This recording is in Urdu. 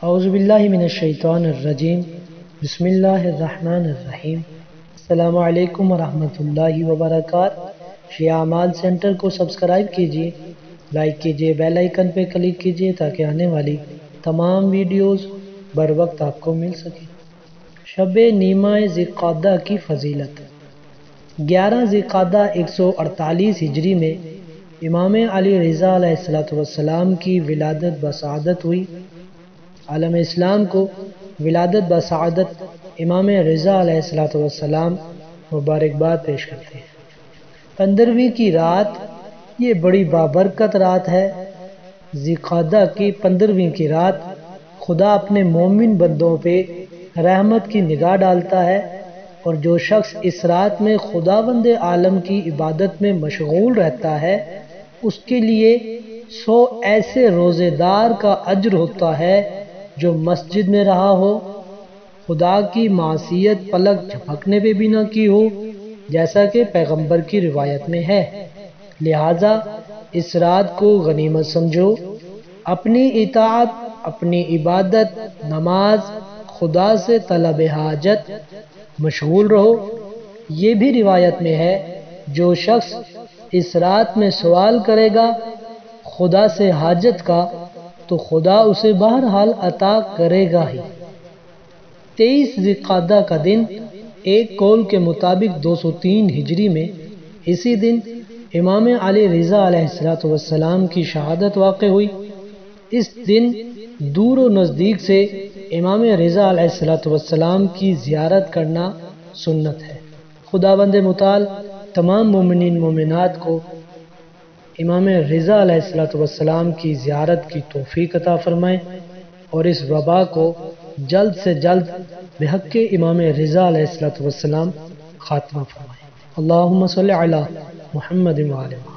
اعوذ باللہ من الشیطان الرجیم بسم اللہ الرحمن الرحیم السلام علیکم ورحمۃ اللہ وبرکاتہ۔ شیعہ اعمال سینٹر کو سبسکرائب کیجیے، لائک کیجیے، بیل آئیکن پہ کلک کیجیے تاکہ آنے والی تمام ویڈیوز بر وقت آپ کو مل سکے۔ شب نیمہ ذی القعدہ کی فضیلت 11 ذی القعدہ 148 ہجری میں امام علی رضا علیہ السلام کی ولادت بسعادت ہوئی۔ عالم اسلام کو ولادت بسعادت امام رضا علیہ السلام مبارکباد پیش کرتے ہیں۔ 15ویں کی رات یہ بڑی بابرکت رات ہے۔ ذی القعدہ کی 15ویں کی رات خدا اپنے مومن بندوں پہ رحمت کی نگاہ ڈالتا ہے، اور جو شخص اس رات میں خداوند عالم کی عبادت میں مشغول رہتا ہے اس کے لیے 100 ایسے روزے دار کا اجر ہوتا ہے جو مسجد میں رہا ہو، خدا کی معصیت پلک جھپکنے پہ بھی نہ کی ہو، جیسا کہ پیغمبر کی روایت میں ہے۔ لہٰذا اس رات کو غنیمت سمجھو، اپنی اطاعت، اپنی عبادت، نماز، خدا سے طلب حاجت مشغول رہو۔ یہ بھی روایت میں ہے جو شخص اس رات میں سوال کرے گا خدا سے حاجت کا تو خدا اسے بہرحال عطا کرے گا ہی۔ 23 ذی القعدہ کا دن ایک قول کے مطابق 203 ہجری میں اسی دن امام علی رضا علیہ السلام کی شہادت واقع ہوئی۔ اس دن دور و نزدیک سے امام رضا علیہ السلام کی زیارت کرنا سنت ہے۔ خداوند متعال تمام مومنین مومنات کو امام رضا علیہ السلام کی زیارت کی توفیق عطا فرمائے، اور اس وبا کو جلد سے جلد بحق امام رضا علیہ السلام خاتمہ فرمائے۔ اللہم صلی علی محمد وعلی محمد۔